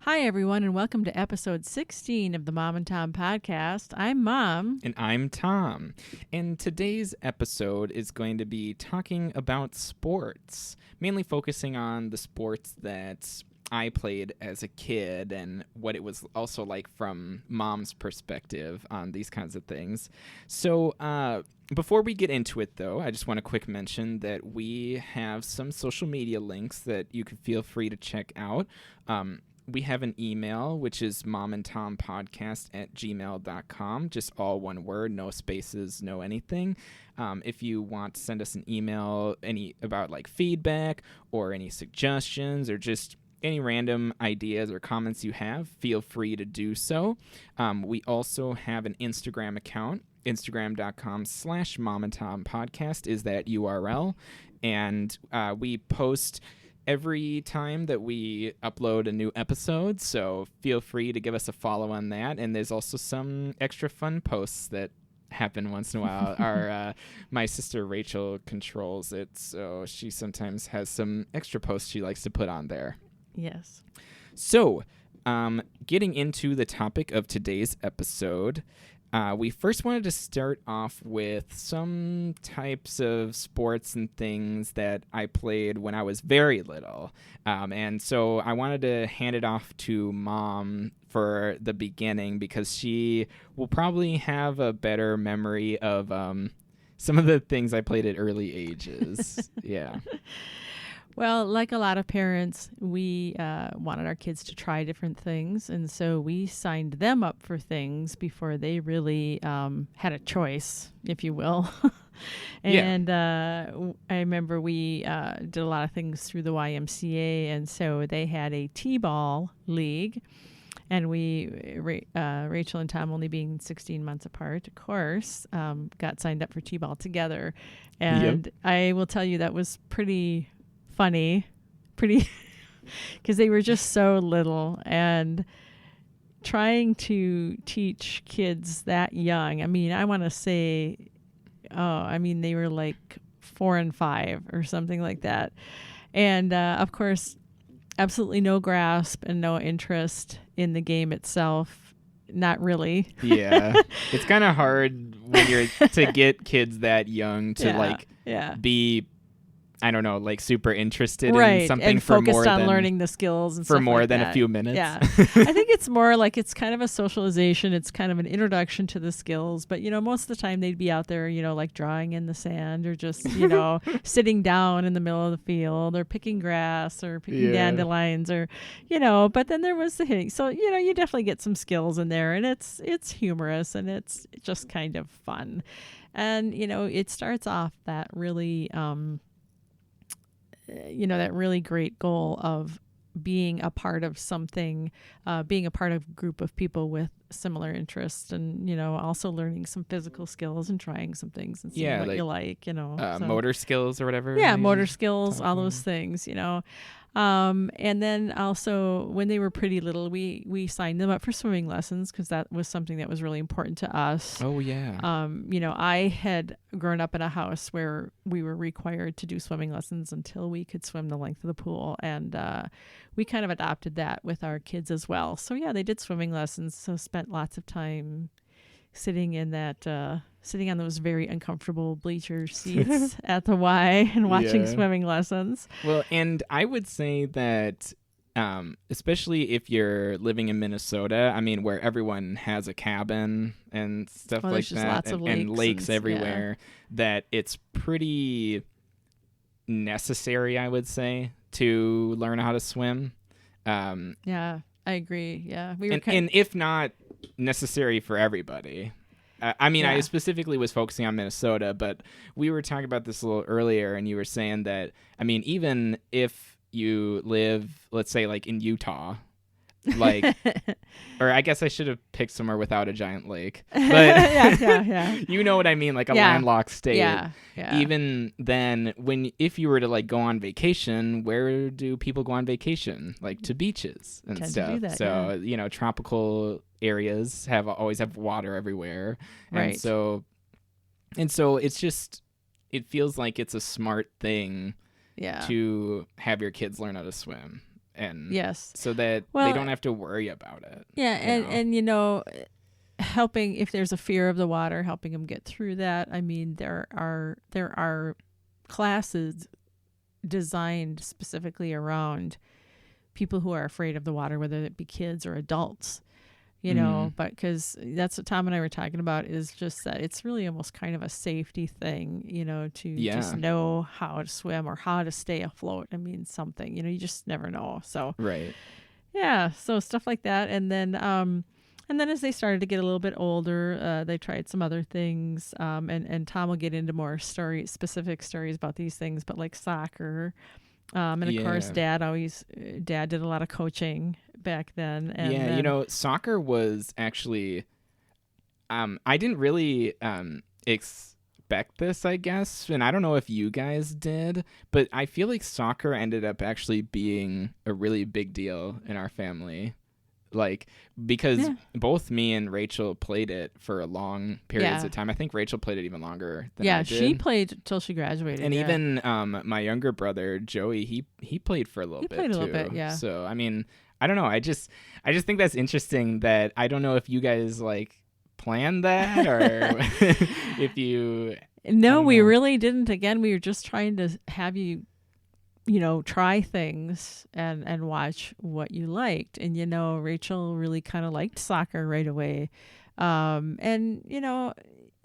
Hi, everyone, and welcome to episode 16 of the Mom and Tom podcast. I'm Mom. And I'm Tom. And today's episode is going to be talking about sports, mainly focusing on the sports that I played as a kid and what it was also like from Mom's perspective on these kinds of things. So, before we get into it, though, I just want to quick mention that we have some social media links that you can feel free to check out. We have an email, which is momandtompodcast@gmail.com, just all one word, no spaces, no anything. If you want to send us an email about like feedback or any suggestions or just any random ideas or comments you have, feel free to do so. We also have an Instagram account. Instagram.com/momandtompodcast is that URL. And we post every time that we upload a new episode, so feel free to give us a follow on that. And there's also some extra fun posts that happen once in a while. My sister Rachel controls it, so she sometimes has some extra posts she likes to put on there. Yes. So, getting into the topic of today's episode, we first wanted to start off with some types of sports and things that I played when I was very little. And so I wanted to hand it off to Mom for the beginning because she will probably have a better memory of some of the things I played at early ages. Yeah. Well, like a lot of parents, we wanted our kids to try different things. And so we signed them up for things before they really had a choice, if you will. And I remember we did a lot of things through the YMCA. And so they had a T-ball league. And Rachel and Tom, only being 16 months apart, of course, got signed up for T-ball together. And I will tell you that was pretty funny, because they were just so little, and trying to teach kids that young. I mean, I want to say, they were like 4 and 5 or something like that. And of course, absolutely no grasp and no interest in the game itself. Not really. Yeah. It's kind of hard when you're to get kids that young to be, I don't know, like super interested in something and for focused more on than learning the skills and for stuff more like than that. a few minutes. Yeah. I think it's more like it's kind of a socialization. It's kind of an introduction to the skills. But, most of the time they'd be out there, like drawing in the sand or just, sitting down in the middle of the field or picking grass or picking dandelions or, but then there was the hitting. So, you definitely get some skills in there, and it's humorous and it's just kind of fun. And, it starts off that really, that really great goal of being a part of something, being a part of a group of people with similar interests, and, also learning some physical skills and trying some things and seeing what you like, motor skills or whatever. Yeah, motor skills, all those things, And then also when they were pretty little, we signed them up for swimming lessons because that was something that was really important to us. Oh, yeah. I had grown up in a house where we were required to do swimming lessons until we could swim the length of the pool. And we kind of adopted that with our kids as well. So, yeah, they did swimming lessons. So spent lots of time sitting on those very uncomfortable bleacher seats at the Y and watching swimming lessons. Well, and I would say that especially if you're living in Minnesota, where everyone has a cabin and stuff like that, lots of and lakes everywhere, that it's pretty necessary, I would say, to learn how to swim. Yeah, I agree. Yeah, and if not necessary for everybody. I specifically was focusing on Minnesota, but we were talking about this a little earlier, and you were saying that, even if you live, let's say, like in Utah, like, or I guess I should have picked somewhere without a giant lake, but yeah. You know what I mean? Like a landlocked state. Yeah. Even then, if you were to like go on vacation, where do people go on vacation? Like to beaches and stuff. To do that, so, tropical areas always have water everywhere. Right. And so it's just, it feels like it's a smart thing to have your kids learn how to swim. and yes, so that they don't have to worry about it. Yeah, and helping if there's a fear of the water, helping them get through that. I mean, there are classes designed specifically around people who are afraid of the water, whether it be kids or adults. But because that's what Tom and I were talking about, is just that it's really almost kind of a safety thing, to just know how to swim or how to stay afloat. I mean, something, you just never know. So, right. Yeah. So stuff like that. And then as they started to get a little bit older, they tried some other things. And Tom will get into more specific stories about these things, but like soccer. And of course, Dad did a lot of coaching back then. And soccer was actually, I didn't really expect this, I guess. And I don't know if you guys did, but I feel like soccer ended up actually being a really big deal in our family. Like, because both me and Rachel played it for a long periods of time. I think Rachel played it even longer than I did. She played till she graduated. And even my younger brother, Joey, he played for a little bit, too. He played a little bit, yeah. So, I mean, I don't know. I just think that's interesting that I don't know if you guys, like, planned that or if you... No, we really didn't. Again, we were just trying to have you try things and watch what you liked. And, Rachel really kind of liked soccer right away. And,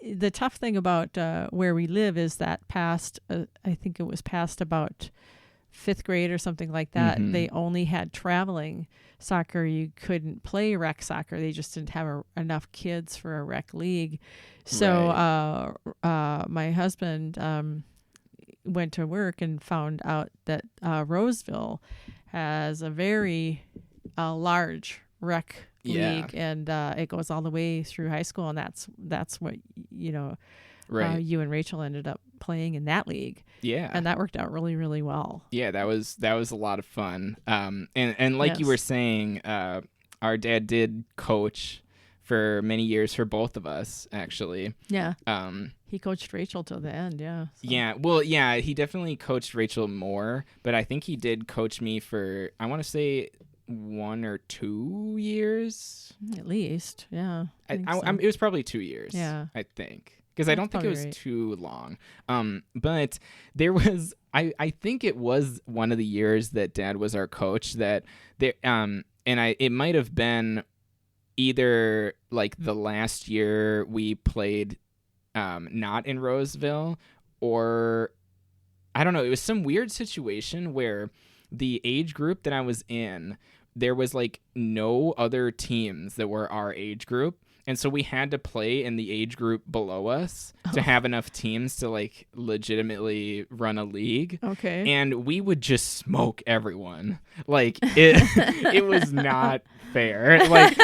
the tough thing about where we live is that I think it was past about 5th grade or something like that. Mm-hmm. They only had traveling soccer. You couldn't play rec soccer. They just didn't have enough kids for a rec league. So my husband... went to work and found out that Roseville has a very large rec league, and it goes all the way through high school, and that's what you and Rachel ended up playing in that league. Yeah, and that worked out really, really well. Yeah, that was a lot of fun. And like you were saying, our dad did coach for many years for both of us, actually. Yeah. He coached Rachel till the end, yeah. So. Yeah, well, yeah, he definitely coached Rachel more, but I think he did coach me for, I want to say, 1 or 2 years. At least, yeah. It was probably 2 years, I think. Because I don't think it was too long. But there was, I think it was one of the years that Dad was our coach that there, it might have been either like the last year we played not in Roseville, or I don't know, it was some weird situation where the age group that I was in, there was like no other teams that were our age group. And so we had to play in the age group below us to have enough teams to like legitimately run a league. Okay. And we would just smoke everyone. Like it was not fair. Like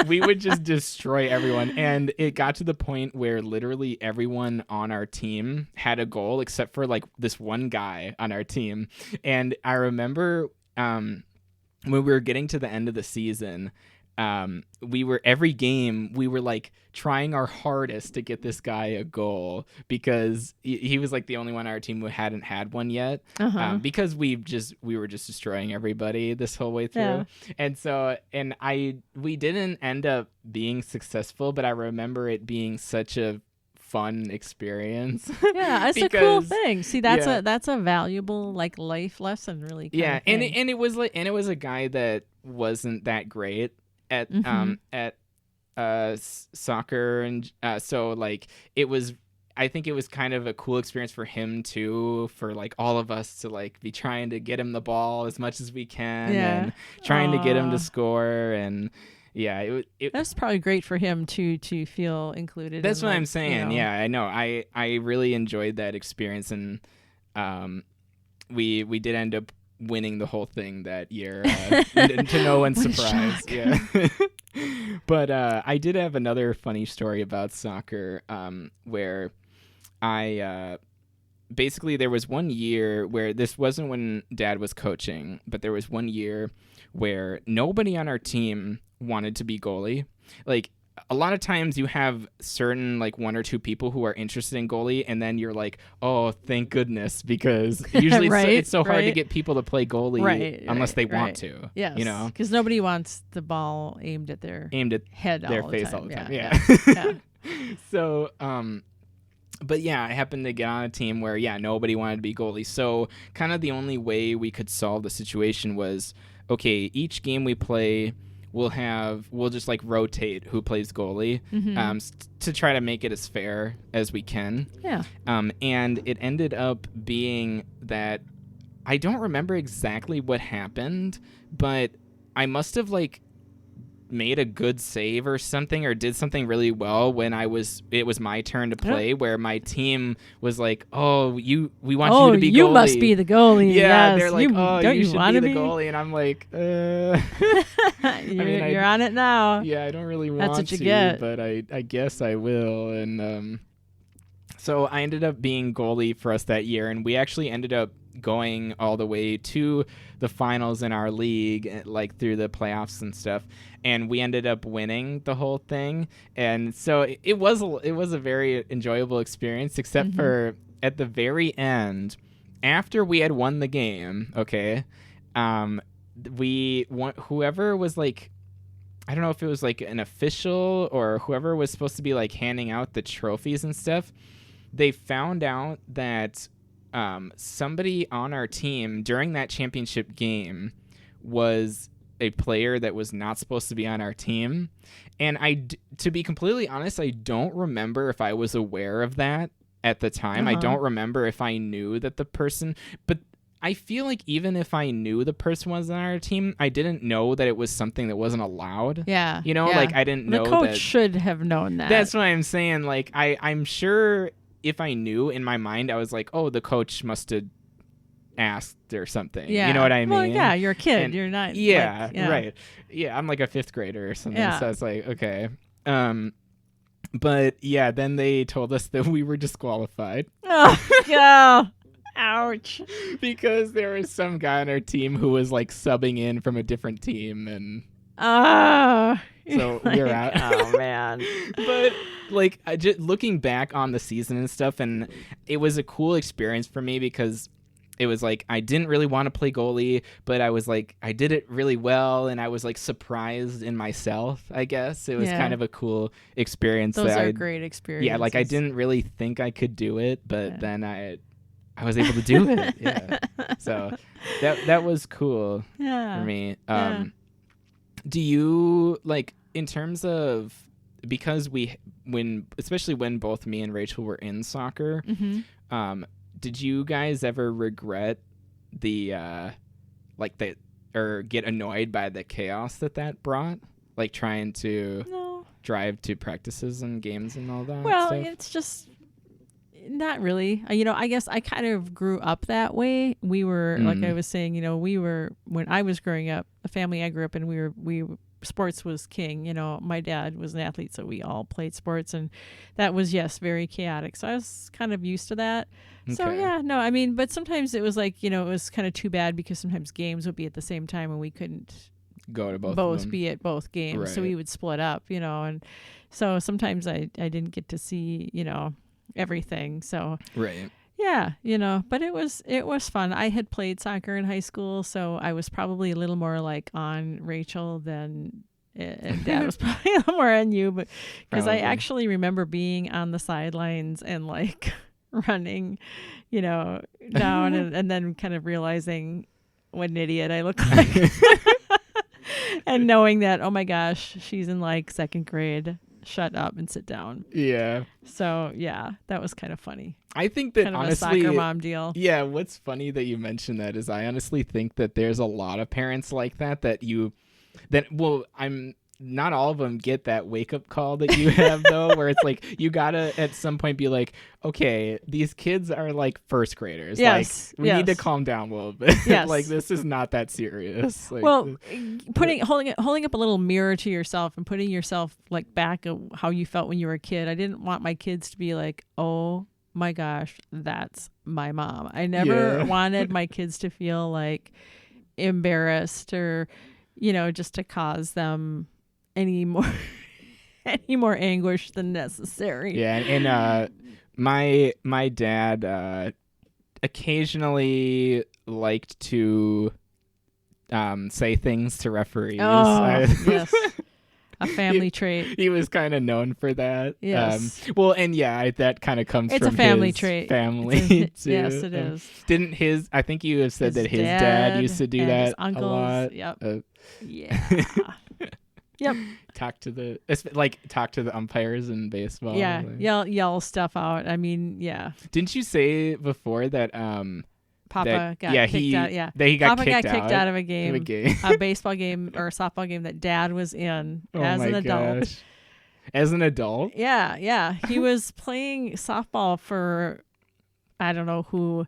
we would just destroy everyone. And it got to the point where literally everyone on our team had a goal except for like this one guy on our team. And I remember when we were getting to the end of the season, every game we were like trying our hardest to get this guy a goal because he was like the only one on our team who hadn't had one yet. Because we were just destroying everybody this whole way through. Yeah. And so, we didn't end up being successful, but I remember it being such a fun experience. Yeah, it's a cool thing. See, that's a valuable like life lesson, really. Yeah, and it was a guy that wasn't that great at soccer, and so like I think it was kind of a cool experience for him too, for like all of us to like be trying to get him the ball as much as we can and trying to get him to score. And yeah, that's probably great for him to feel included. That's what I'm saying. Yeah, I know. I really enjoyed that experience, and we did end up winning the whole thing that year, to no one's surprise. Yeah. But I did have another funny story about soccer, where I basically there was one year where this wasn't when Dad was coaching, but there was one year where nobody on our team wanted to be goalie. Like a lot of times you have certain like one or two people who are interested in goalie, and then you're like, oh, thank goodness, because usually Right, it's so hard to right. get people to play goalie unless they want to. Yes, you know, because nobody wants the ball aimed at their head their all face the time. all the time. Yeah. So, but yeah, I happened to get on a team where nobody wanted to be goalie. So kind of the only way we could solve the situation was, okay, each game we play, we'll just like rotate who plays goalie, to try to make it as fair as we can. Yeah. And it ended up being that I don't remember exactly what happened, but I must have like made a good save or something, or did something really well when it was my turn to play, where my team was like, oh, we want you to be goalie. You must be the goalie. Yeah, yes. they're like, you should be the be goalie, and I'm like, you're on it now. Yeah, I don't really want That's what you to, get. but I guess I will. And so I ended up being goalie for us that year, and we actually ended up going all the way to the finals in our league, like through the playoffs and stuff, and we ended up winning the whole thing. And so it was a very enjoyable experience, except for at the very end, after we had won the game, whoever was like, I don't know if it was like an official or whoever was supposed to be like handing out the trophies and stuff, they found out that somebody on our team during that championship game was a player that was not supposed to be on our team. And to be completely honest, I don't remember if I was aware of that at the time. I don't remember if I knew that the person, but I feel like even if I knew the person was on our team, I didn't know that it was something that wasn't allowed. Yeah. You know, like I didn't know the coach that. should have known that. That's what I'm saying. Like I'm sure if I knew, in my mind, I was like, oh, the coach must have asked or something. Yeah. You know what I mean? Well, yeah, you're a kid. And you're not. Yeah, right. Yeah, I'm like a 5th grader or something. Yeah. So it's like, okay. But yeah, then they told us that we were disqualified. Oh, yeah. Ouch. Because there was some guy on our team who was like subbing in from a different team, and so we're out. Oh man. But like just looking back on the season and stuff, and it was a cool experience for me because it was like I didn't really want to play goalie, but I was like I did it really well, and I was like surprised in myself. I guess it was kind of a cool experience. Those are great experiences. Yeah, like I didn't really think I could do it, but then I was able to do it. Yeah. So that was cool for me. Do you like, in terms of, because especially when both me and Rachel were in soccer, did you guys ever regret or get annoyed by the chaos that brought? Like trying to drive to practices and games and all that Well, stuff? it's just not really. I guess I kind of grew up that way. We were, like I was saying, when I was growing up, the family I grew up in, sports was king. My dad was an athlete, so we all played sports, and that was, very chaotic. So I was kind of used to that. Okay. So but sometimes it was like, it was kind of too bad because sometimes games would be at the same time and we couldn't go to both of them. Be at both games. Right. So we would split up, and so sometimes I didn't get to see, everything. So right. Yeah, but it was fun. I had played soccer in high school, so I was probably a little more like on Rachel than and Dad was probably a little more on you, but because I actually remember being on the sidelines and like running, down and then kind of realizing what an idiot I look like. And knowing that, oh my gosh, she's in like 2nd grade. Shut up and sit down. Yeah. So yeah, that was kind of funny. I think that kind of honestly, a soccer mom deal. Yeah. What's funny that you mentioned that is I honestly think that there's a lot of parents like that I'm not all of them get that wake up call that you have though, where it's like you gotta at some point be like, okay, these kids are like 1st graders. Yes. Like we need to calm down a little bit. Yes. Like this is not that serious. Like, well, holding up a little mirror to yourself and putting yourself like back at how you felt when you were a kid. I didn't want my kids to be like, oh my gosh, that's my mom. I never wanted my kids to feel like embarrassed or, just to cause them any more any more anguish than necessary. Yeah, and my dad occasionally liked to say things to referees. Oh, yes. A family trait. He was kind of known for that. Yes. Well, and yeah, that kind of comes It's from a family his trait. family too. Yes, it is. Didn't his? I think you have said that his dad used to do and that his uncles, a lot. Yep. Yeah. Yep. Talk to the umpires in baseball. Yeah. Like. Yell stuff out. I mean, yeah. Didn't you say before that Papa got kicked out. Yeah. That he got Papa kicked got kicked out of a game, a baseball game or a softball game that Dad was in as an adult. Gosh. As an adult? Yeah. He was playing softball for I don't know who,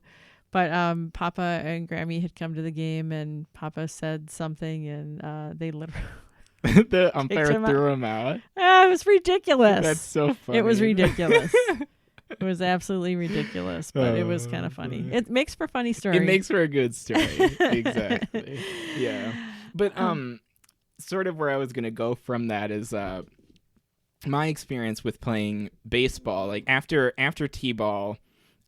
but Papa and Grammy had come to the game, and Papa said something, and they literally the umpire threw him out. It was ridiculous. That's so funny. It was ridiculous. It was absolutely ridiculous, but it was kind of funny. It makes for a funny story. It makes for a good story. Exactly. Yeah. But sort of where I was going to go from that is my experience with playing baseball. Like after T-ball,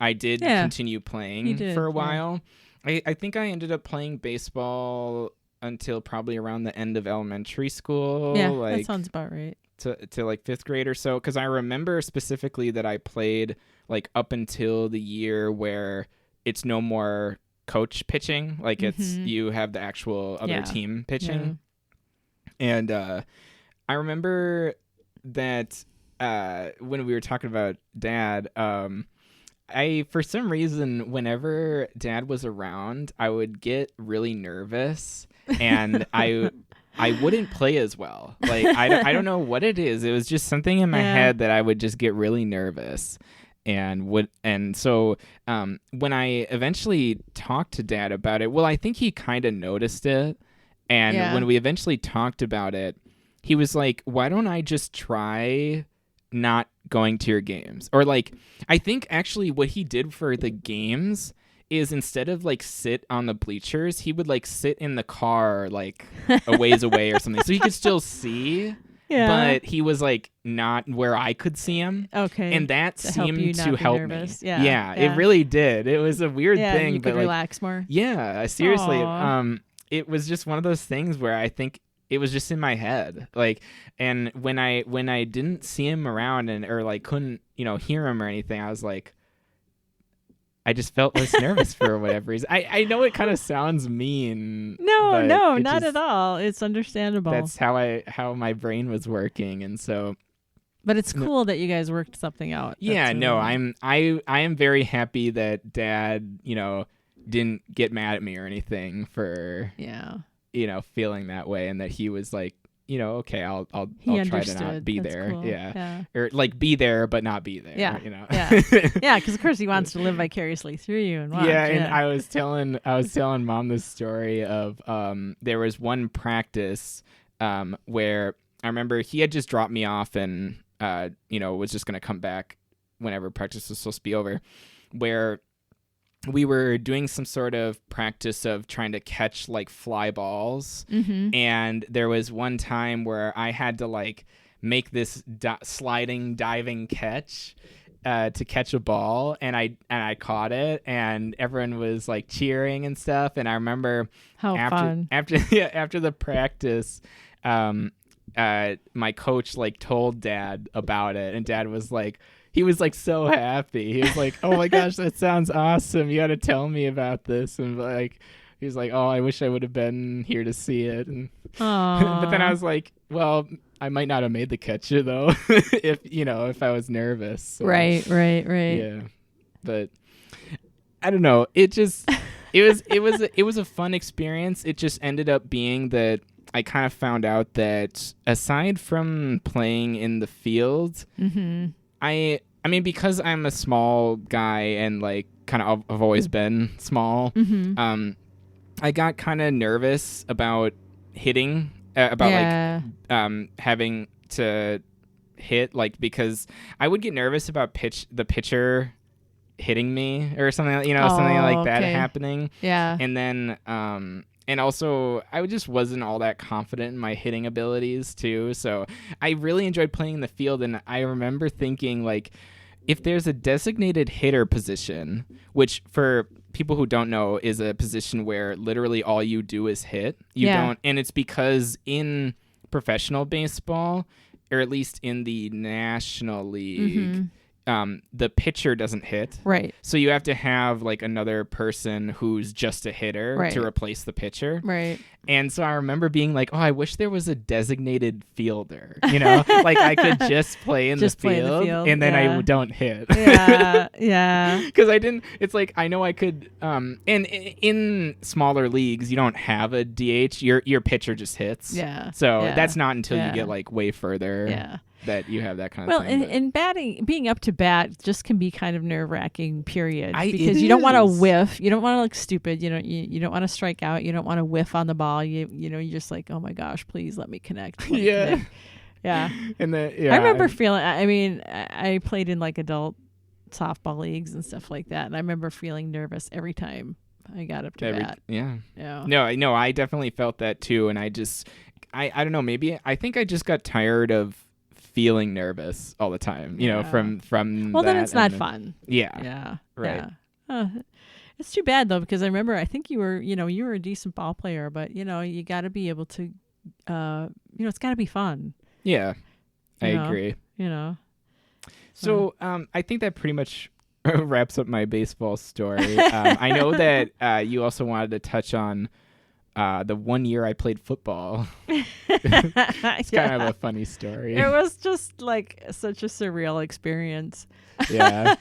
I did continue playing for a while. Yeah. I think I ended up playing baseball until probably around the end of elementary school. Yeah, that sounds about right. To like 5th grade or so, because I remember specifically that I played like up until the year where it's no more coach pitching, like it's you have the actual other team pitching. And I remember that when we were talking about Dad, I for some reason whenever Dad was around, I would get really nervous, and I wouldn't play as well. Like, I don't know what it is. It was just something in my head that I would just get really nervous. And so when I eventually talked to Dad about it, well, I think he kind of noticed it. And when we eventually talked about it, he was like, why don't I just try not going to your games? Or like, I think actually what he did for the games is instead of like sit on the bleachers, he would like sit in the car like a ways away or something, so he could still see. But he was like not where I could see him. Okay, and that seemed to help me. Yeah, it really did. It was a weird thing, you but could relax more. Yeah, seriously. It was just one of those things where I think it was just in my head, like, and when I didn't see him around or like couldn't hear him or anything, I was like, I just felt less nervous for whatever reason. I know it kind of sounds mean. No, not at all. It's understandable. That's how my brain was working, and so. But it's cool that you guys worked something out. Yeah, I am very happy that Dad, didn't get mad at me or anything for feeling that way, and that he was like, okay, I'll try to not be there. Cool. Yeah. Or like be there, but not be there. Yeah. Yeah. Because of course he wants to live vicariously through you and watch. Yeah. And I was telling Mom this story of there was one practice where I remember he had just dropped me off and was just gonna come back whenever practice was supposed to be over, where we were doing some sort of practice of trying to catch like fly balls. And there was one time where I had to like make this sliding diving catch to catch a ball, and I caught it, and everyone was like cheering and stuff. And I remember after the practice, my coach like told Dad about it, and Dad was like, he was like so happy. He was like, "Oh my gosh, that sounds awesome! You got to tell me about this." And like, he was like, "Oh, I wish I would have been here to see it." And but then I was like, "Well, I might not have made the catcher though, if I was nervous." So, right. Yeah, but I don't know. It was a fun experience. It just ended up being that I kind of found out that aside from playing in the field. I mean, because I'm a small guy and like kind of I've always been small, I got kind of nervous about hitting, like having to hit, like, because I would get nervous about the pitcher hitting me or something, something like that happening. Yeah. And then and also, I just wasn't all that confident in my hitting abilities, too. So I really enjoyed playing in the field, and I remember thinking, like, if there's a designated hitter position, which for people who don't know is a position where literally all you do is hit, and it's because in professional baseball, or at least in the National League, the pitcher doesn't hit. Right. So you have to have like another person who's just a hitter to replace the pitcher. Right. And so I remember being like, oh, I wish there was a designated fielder, like I could just play in the field and then I don't hit. Yeah. Yeah. Because it's like, I know I could, and in smaller leagues, you don't have a DH. Your pitcher just hits. Yeah. So that's not until you get like way further. Yeah. That you have that kind of thing. Well, and batting, being up to bat just can be kind of nerve-wracking, period. Because you don't want to whiff. You don't want to look stupid. You don't want to strike out. You don't want to whiff on the ball. You're just like, oh my gosh, please let me connect. Yeah. Yeah. And I remember feeling, I played in like adult softball leagues and stuff like that. And I remember feeling nervous every time I got up to bat. Yeah. Yeah. No, I definitely felt that too. And I don't know, maybe I think I just got tired of feeling nervous all the time, from well, that, then it's not fun. Yeah. Right. Yeah. It's too bad though, because I remember I think you were a decent ball player, but you got to be able to it's got to be fun. Yeah. I agree. So I think that pretty much wraps up my baseball story. I know that you also wanted to touch on the 1 year I played football. It's kind of a funny story. It was just like such a surreal experience. Yeah.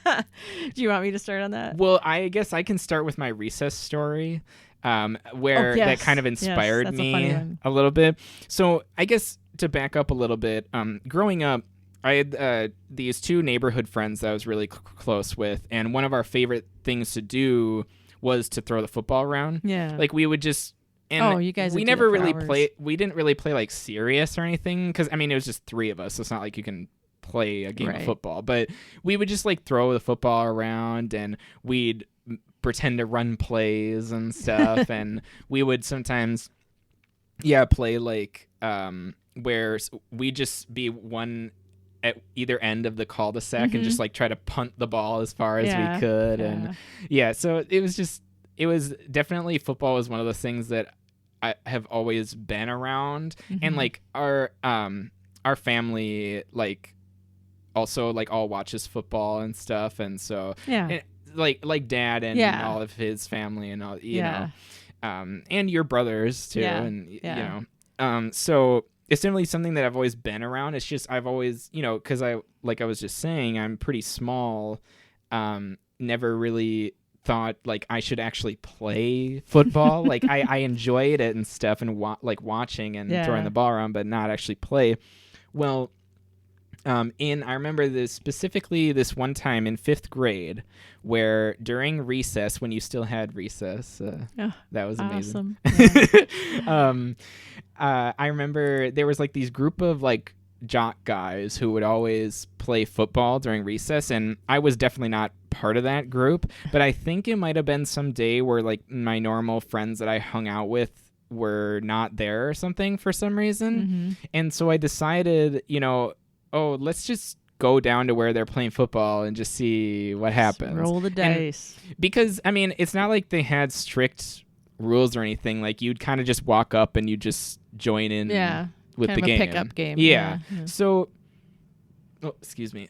Do you want me to start on that? Well, I guess I can start with my recess story, where that kind of inspired me a little bit. So I guess to back up a little bit, growing up, I had these two neighborhood friends that I was really close with, and one of our favorite things to do was to throw the football around. Yeah. Like we would just... And you guys! We never really play. We didn't really play like serious or anything because it was just three of us. So it's not like you can play a game of football. But we would just like throw the football around and we'd pretend to run plays and stuff. And we would sometimes, play like where we just be one at either end of the cul-de-sac and just like try to punt the ball as far as we could. Yeah. And so it was definitely football was one of those things that I have always been around, and like our family like also like all watches football and stuff, and so like dad and all of his family and all know, and your brothers too, and so it's definitely something that I've always been around. It's just I've always because I was just saying I'm pretty small, never really thought like I should actually play football. Like I enjoyed it and stuff and like watching and throwing the ball around, but not actually play. Well, I remember this one time in 5th grade where during recess, when you still had recess, that was amazing. Awesome. Yeah. I remember there was like these group of like jock guys who would always play football during recess, and I was definitely not part of that group, but I think it might have been some day where like my normal friends that I hung out with were not there or something for some reason. And so I decided, let's just go down to where they're playing football and just see what happens. Roll the dice. Because it's not like they had strict rules or anything. Like you'd kind of just walk up and you just join in with kind the game. A pickup game. Yeah. So, excuse me.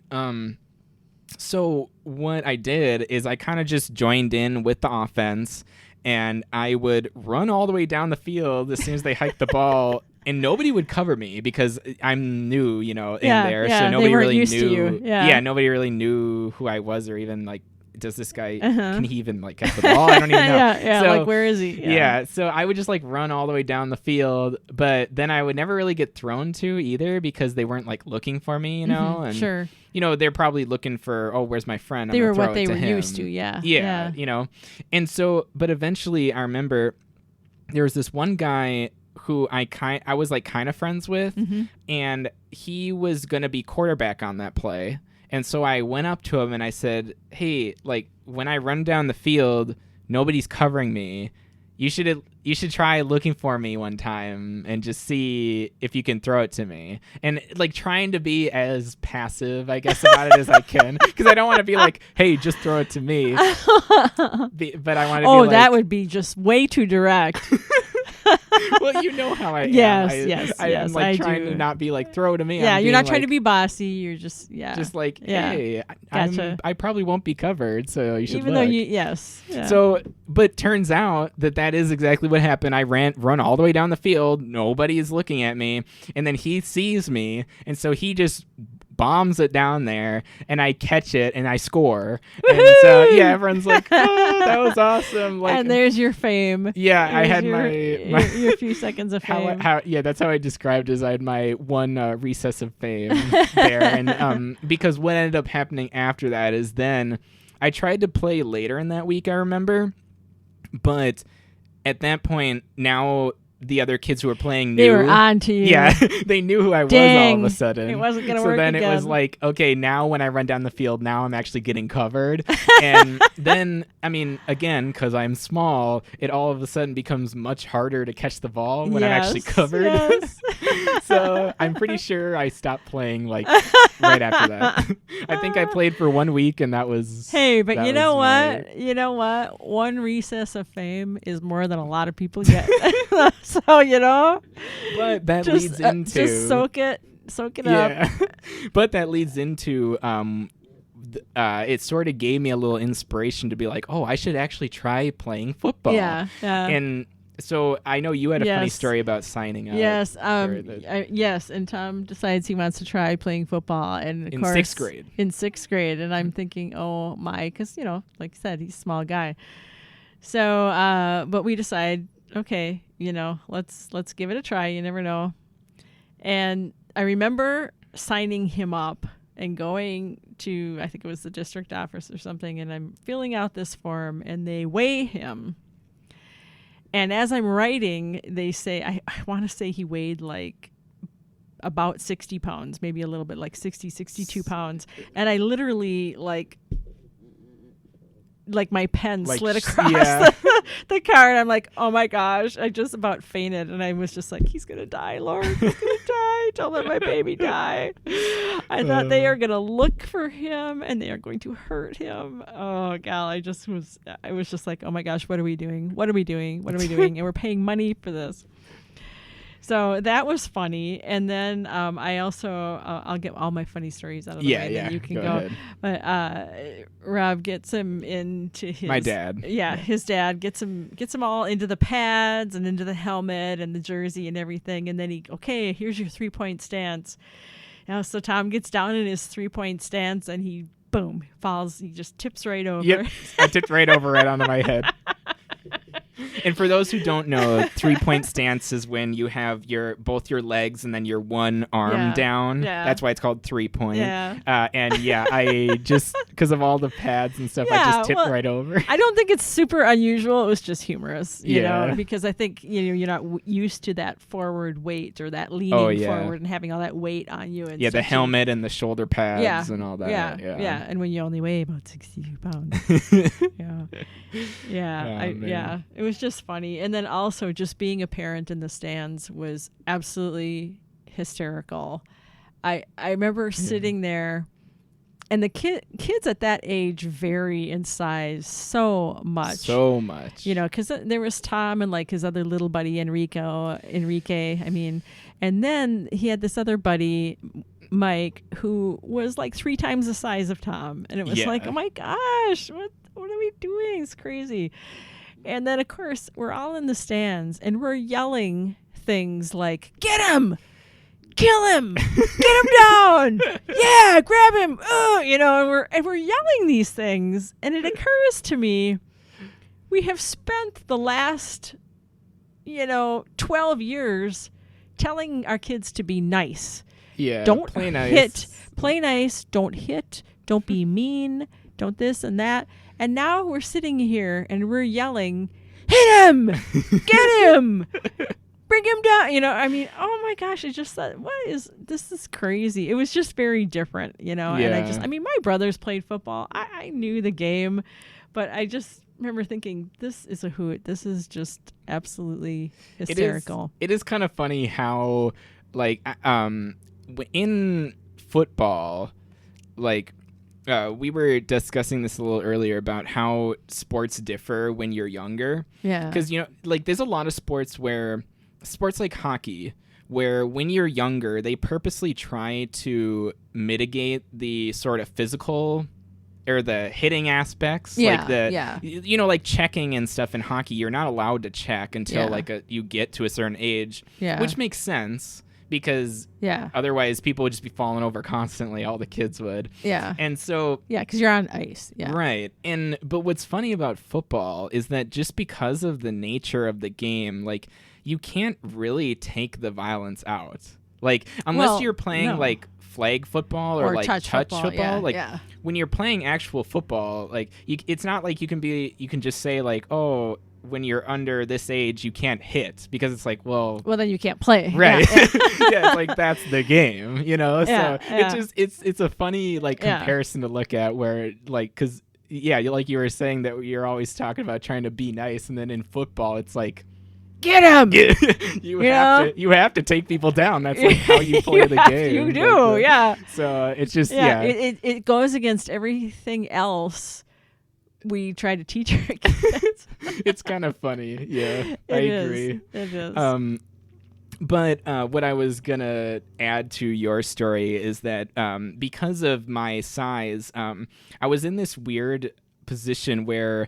So what I did is I kind of just joined in with the offense, and I would run all the way down the field as soon as they hiked the ball, and nobody would cover me because I'm new, in there. So nobody really used knew. To you. Yeah. Nobody really knew who I was or even like, does this guy, can he even like catch the ball? I don't even know. So, like where is he? Yeah. So I would just like run all the way down the field, but then I would never really get thrown to either because they weren't like looking for me, and sure. They're probably looking for, where's my friend? They were what they were used to. Yeah. And so, but eventually I remember there was this one guy who I was like kind of friends with, and he was going to be quarterback on that play. And so I went up to him and I said, hey, like when I run down the field, nobody's covering me. You should you should try looking for me one time and just see if you can throw it to me. And like trying to be as passive, I guess, about it as I can, because I don't want to be like, hey, just throw it to me. But I want to be like, that would be just way too direct. Well, you know how I am. Yes, I'm like I trying do. to not be like, throw it to me. Yeah, I'm you're not being trying like, to be bossy. You're just like, Yeah. hey, Gotcha. I probably won't be covered, so you should even look. though yes. Yeah. So, but turns out that is exactly what happened. I run all the way down the field. Nobody is looking at me. And then he sees me. And so he just bombs it down there, and I catch it and I score. Woo-hoo! And so, yeah, everyone's like, oh, that was awesome. Like, and there's your fame. yeah, I had your few seconds of fame. That's how I described it, as I had my one recess of fame there. And because what ended up happening after that is then I tried to play later in that week, I remember. But at that point, now the other kids who were playing knew. They were on to you. Yeah, they knew who I was all of a sudden. It wasn't going to so work then again. it was like, okay, now when I run down the field, now I'm actually getting covered. And then, I mean, again, because I'm small, it all of a sudden becomes much harder to catch the ball when I'm actually covered. Yes. So I'm pretty sure I stopped playing like right after that. I think I played for 1 week, and that was. Hey, but that you know was what? You know what? One recess of fame is more than a lot of people get. So, you know. But that leads into. Just soak it up. But that leads into. It sort of gave me a little inspiration to be like, oh, I should actually try playing football. Yeah. And so I know you had a funny Yes. story about signing up. Yes. Yes. And Tom decides he wants to try playing football, and of In course, 6th grade. In 6th grade, and I'm thinking, oh my, because like I said, he's a small guy. So, but we decide, okay, let's give it a try. You never know. And I remember signing him up and going to, I think it was the district office or something, and I'm filling out this form, and they weigh him. And as I'm writing, they say, I want to say he weighed like about 60 pounds, maybe a little bit, like 60, 62 pounds. And I literally like my pen slid across the card. I'm like, oh my gosh, I just about fainted. And I was just like, he's going to die, Lord. He's going to die. Don't let my baby die. I thought they are going to look for him and they are going to hurt him. Oh, gal, I was just like, oh my gosh, what are we doing? What are we doing? What are we doing? And we're paying money for this. So that was funny. And then I also, I'll get all my funny stories out of the way. And then you can go. But Rob gets him into his... My dad. Yeah, his dad gets him all into the pads and into the helmet and the jersey and everything. And then okay, here's your 3-point stance. So Tom gets down in his 3-point stance and he, boom, falls. He just tips right over. Yep, I tipped right over right onto my head. And for those who don't know, 3-point stance is when you have both your legs and then your one arm down. Yeah. That's why it's called 3-point. Yeah. I just, because of all the pads and stuff, I just tipped right over. I don't think it's super unusual. It was just humorous, you know, because I think you're not used to that forward weight or that leaning forward and having all that weight on you. And the helmet and the shoulder pads and all that. Yeah. And when you only weigh about 62 pounds. It was just funny. And then also just being a parent in the stands was absolutely hysterical. I remember sitting there, and the kids at that age vary in size so much. Because there was Tom and like his other little buddy Enrique, and then he had this other buddy Mike, who was like 3 times the size of Tom, and it was like, oh my gosh, what are we doing? It's crazy. And then, of course, we're all in the stands, and we're yelling things like, get him! Kill him! Get him down! Yeah, grab him! And we're yelling these things. And it occurs to me, we have spent the last, 12 years telling our kids to be nice. Yeah, don't play nice. Hit. Play nice. Don't hit. Don't be mean. Don't this and that. And now we're sitting here and we're yelling, hit him! Get him! Bring him down! Oh my gosh, I just thought, this is crazy. It was just very different, and my brothers played football. I knew the game, but remember thinking, this is a hoot. This is just absolutely hysterical. It is kind of funny how, like, in football, like, we were discussing this a little earlier about how sports differ when you're younger. Yeah. Because, like, there's a lot of sports like hockey, where when you're younger, they purposely try to mitigate the sort of physical or the hitting aspects. Like checking and stuff in hockey, you're not allowed to check until you get to a certain age, which makes sense. Because otherwise people would just be falling over constantly. All the kids would. Yeah. And so... Yeah, because you're on ice. Yeah. Right. But what's funny about football is that just because of the nature of the game, like, you can't really take the violence out. Like, unless you're playing, like, flag football or like, touch football. Yeah, when you're playing actual football, like, it's not like you can just say, like, oh... when you're under this age, you can't hit, because it's like, well, then you can't play. Right. Yeah, it's like, that's the game, Yeah, so it's a funny, like, comparison to look at, where, like, because like you were saying that you're always talking about trying to be nice, and then in football it's like, get him. You have to take people down. That's like how you play the game. You do. Like, so it's just it goes against everything else we try to teach our kids. It's kind of funny. Yeah, I agree. It is. But what I was going to add to your story is that because of my size, I was in this weird position where,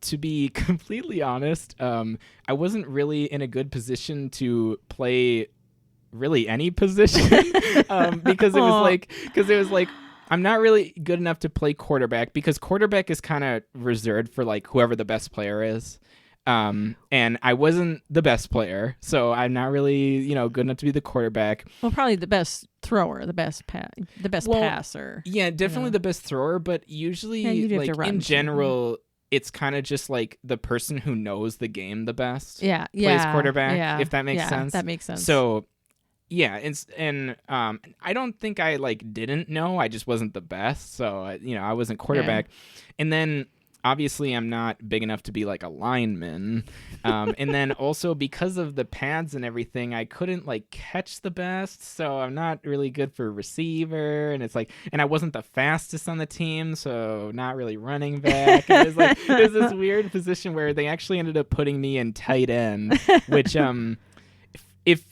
to be completely honest, I wasn't really in a good position to play really any position because it was like, I'm not really good enough to play quarterback, because quarterback is kind of reserved for, like, whoever the best player is. And I wasn't the best player, so I'm not really, good enough to be the quarterback. Well, probably the best thrower, the best passer. Yeah, definitely the best thrower, but usually, like, in general, it's kind of just like the person who knows the game the best plays quarterback, if that makes sense. That makes sense. So... yeah, and I don't think I, like, didn't know. I just wasn't the best, so I wasn't quarterback. And then obviously I'm not big enough to be, like, a lineman. And then also because of the pads and everything, I couldn't, like, catch the best, so I'm not really good for receiver. And it's like, and I wasn't the fastest on the team, so not really running back. And it was this weird position where they actually ended up putting me in tight end, which if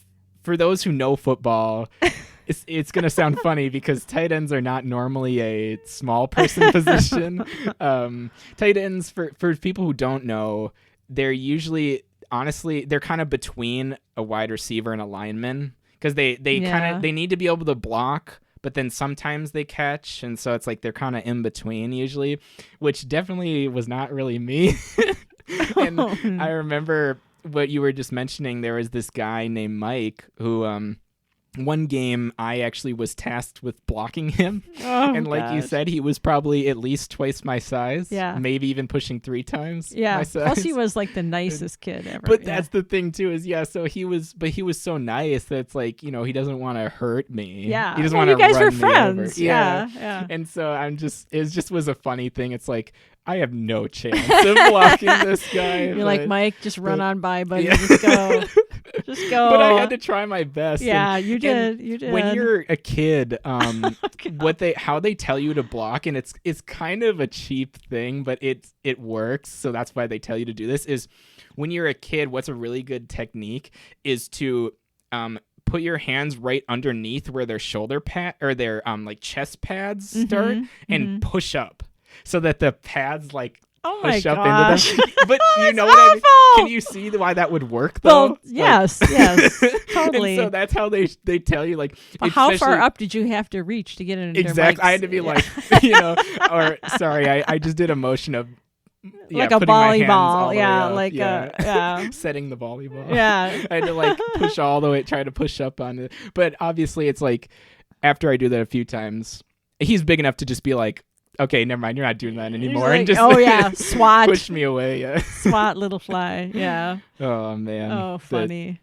for those who know football, it's going to sound funny because tight ends are not normally a small person position. Tight ends, for people who don't know, they're usually, honestly, they're kind of between a wide receiver and a lineman, because they need to be able to block, but then sometimes they catch, and so it's like they're kind of in between usually, which definitely was not really me. And I remember what you were just mentioning, there was this guy named Mike who one game I actually was tasked with blocking him. And like you said, he was probably at least twice my size. Yeah. Maybe even pushing 3 times my size. Plus he was like the nicest kid ever. But that's the thing too, is so he was so nice that it's like, he doesn't want to hurt me. Yeah. He doesn't want to run me over. You guys were friends. Over. Yeah. And so it just was a funny thing. It's like, I have no chance of blocking this guy. You're like, Mike, just run on by, buddy. Yeah. Just go. Just go. But I had to try my best. Yeah, you did. You did. When you're a kid, how they tell you to block, and it's kind of a cheap thing, but it works. So that's why they tell you to do this. Is when you're a kid, what's a really good technique is to put your hands right underneath where their shoulder pad or their like chest pads start, and push up, so that the pads like push up into them. But you know what I mean? Can you see why that would work though? Well, yes, totally. And so that's how they tell you, like, how far up did you have to reach to get into exactly? I had to be like, or sorry, I just did a motion of like a volleyball, setting the volleyball. Yeah, I had to like push all the way, try to push up on it. But obviously, it's like after I do that a few times, he's big enough to just be like, okay, never mind, you're not doing that anymore. Like, and just swat. Push me away, Swat little fly, yeah. Oh, man. Oh, funny.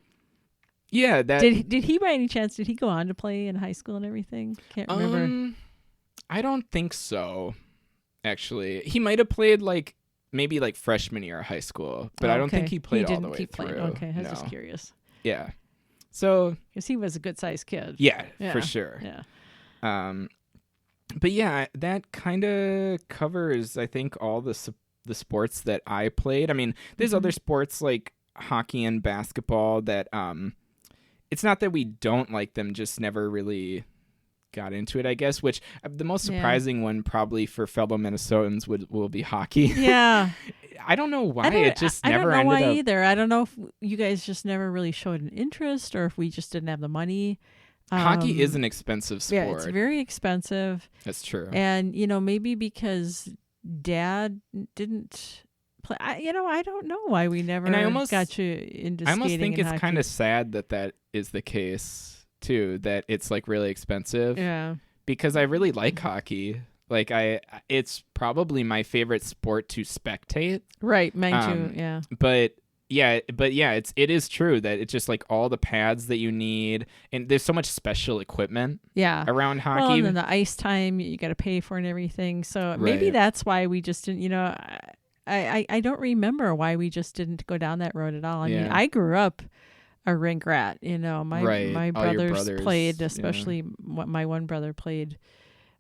Did he by any chance, did he go on to play in high school and everything? Can't remember. I don't think so, actually. He might have played, like, maybe like freshman year of high school, but I don't think he played all the way through. Okay, I was No. just curious. Yeah. So Because he was a good-sized kid. yeah, for sure. Yeah. But yeah, that kind of covers, I think, all the sports that I played. I mean, there's other sports like hockey and basketball that it's not that we don't like them, just never really got into it, I guess, which the most surprising one probably for fellow Minnesotans will be hockey. Yeah. I don't know why it just never ended up. I don't know why up. either. I don't know if you guys just never really showed an interest or if we just didn't have the money. Hockey is an expensive sport. Yeah, it's very expensive. That's true. And, maybe because Dad didn't play. I don't know why we never got you into skating. I almost think it's hockey. kind of sad that is the case, too, that it's like really expensive. Yeah. Because I really like hockey. Like it's probably my favorite sport to spectate. Right, mine too. Yeah. But it is true that it's just like all the pads that you need, and there's so much special equipment. Around hockey. Well, and then the ice time you got to pay for and everything. So maybe that's why we just didn't. I don't remember why we just didn't go down that road at all. I mean, I grew up a rink rat. My brothers played, especially my one brother played.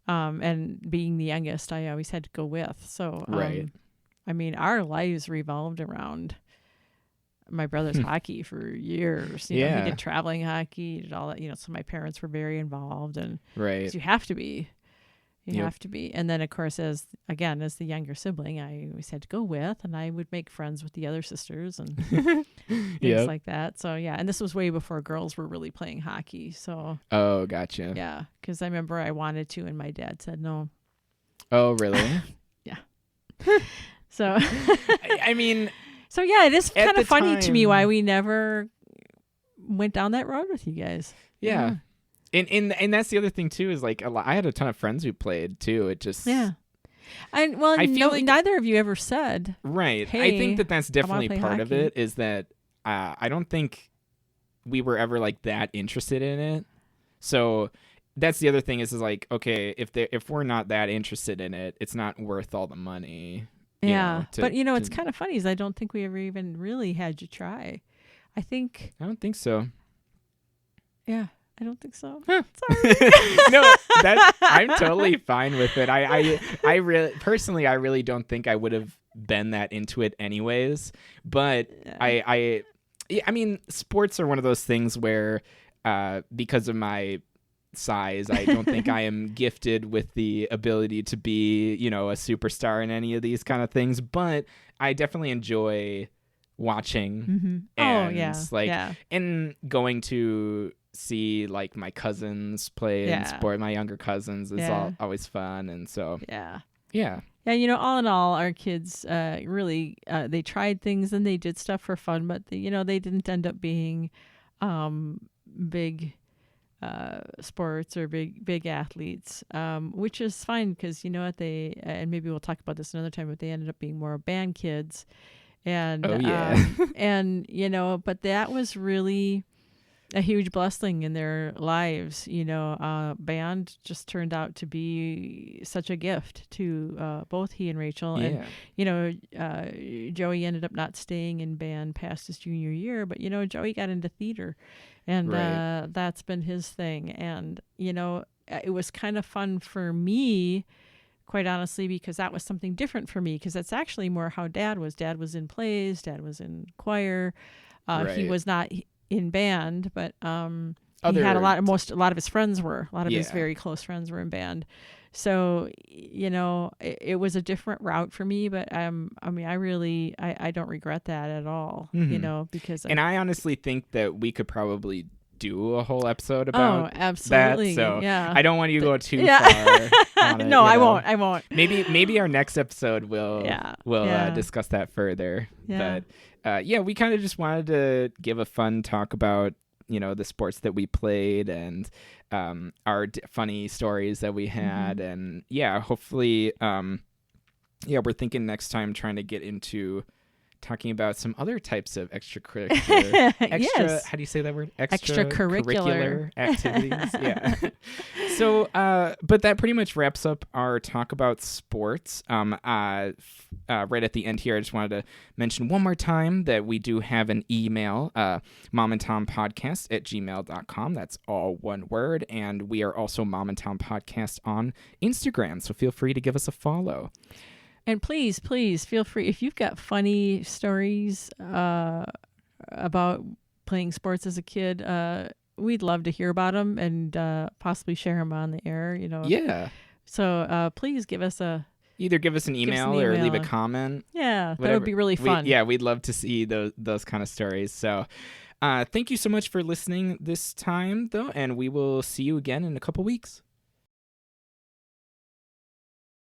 And being the youngest, I always had to go with. So, I mean, our lives revolved around my brother's hockey for years. He did traveling hockey, he did all that. So my parents were very involved, and 'cause you have to be. You have to be. And then, of course, as the younger sibling, I always had to go with, and I would make friends with the other sisters and things like that. So, and this was way before girls were really playing hockey. So. Oh, gotcha. Yeah, because I remember I wanted to, and my dad said no. Oh, really? Yeah. So. I mean. So, it is kind of funny to me why we never went down that road with you guys. Yeah. And that's the other thing too, is like I had a ton of friends who played too. It just and I feel like neither of you ever said right. Hey, I think that's definitely part hockey. of it, is that I don't think we were ever like that interested in it. So that's the other thing is like, okay, if we're not that interested in it, it's not worth all the money. But it's kind of funny is I don't think we ever even really had you try. I don't think so. Yeah. I don't think so. Huh. Sorry. No, I'm totally fine with it. I really don't think I would have been that into it anyways. But I mean, sports are one of those things where because of my size, I don't think I am gifted with the ability to be, a superstar in any of these kind of things. But I definitely enjoy watching and and going to see like my cousins play in sport. My younger cousins is always fun, and so all in all, our kids really they tried things and they did stuff for fun, but they didn't end up being big sports or big athletes, which is fine because and maybe we'll talk about this another time, but they ended up being more band kids, and but that was really a huge blessing in their lives. Band just turned out to be such a gift to both he and Rachel. And Joey ended up not staying in band past his junior year, but Joey got into theater, and that's been his thing. And it was kind of fun for me, quite honestly, because that was something different for me, because that's actually more how Dad was. Dad was in plays, Dad was in choir. He was not in band, but he had a lot of his friends were, a lot of his very close friends were in band. So, it was a different route for me, but I don't regret that at all, because and I honestly think that we could probably do a whole episode about absolutely. that. So yeah. I don't want you to go too far on it. No, I won't. Maybe our next episode will discuss that further. Yeah. But we kind of just wanted to give a fun talk about, the sports that we played and our funny stories that we had. And hopefully, we're thinking next time trying to get into talking about some other types of extracurricular, Yes. how do you say that word? Extracurricular activities. Yeah. So, but that pretty much wraps up our talk about sports. Right at the end here, I just wanted to mention one more time that we do have an email, momandtompodcast@gmail.com. That's all one word. And we are also Mom and Tom Podcast on Instagram. So feel free to give us a follow. And please feel free, if you've got funny stories about playing sports as a kid, we'd love to hear about them and possibly share them on the air, Yeah. So please either give us an email or leave a comment. Yeah, Whatever. That would be really fun. We'd love to see those kind of stories. So thank you so much for listening this time, though, and we will see you again in a couple weeks.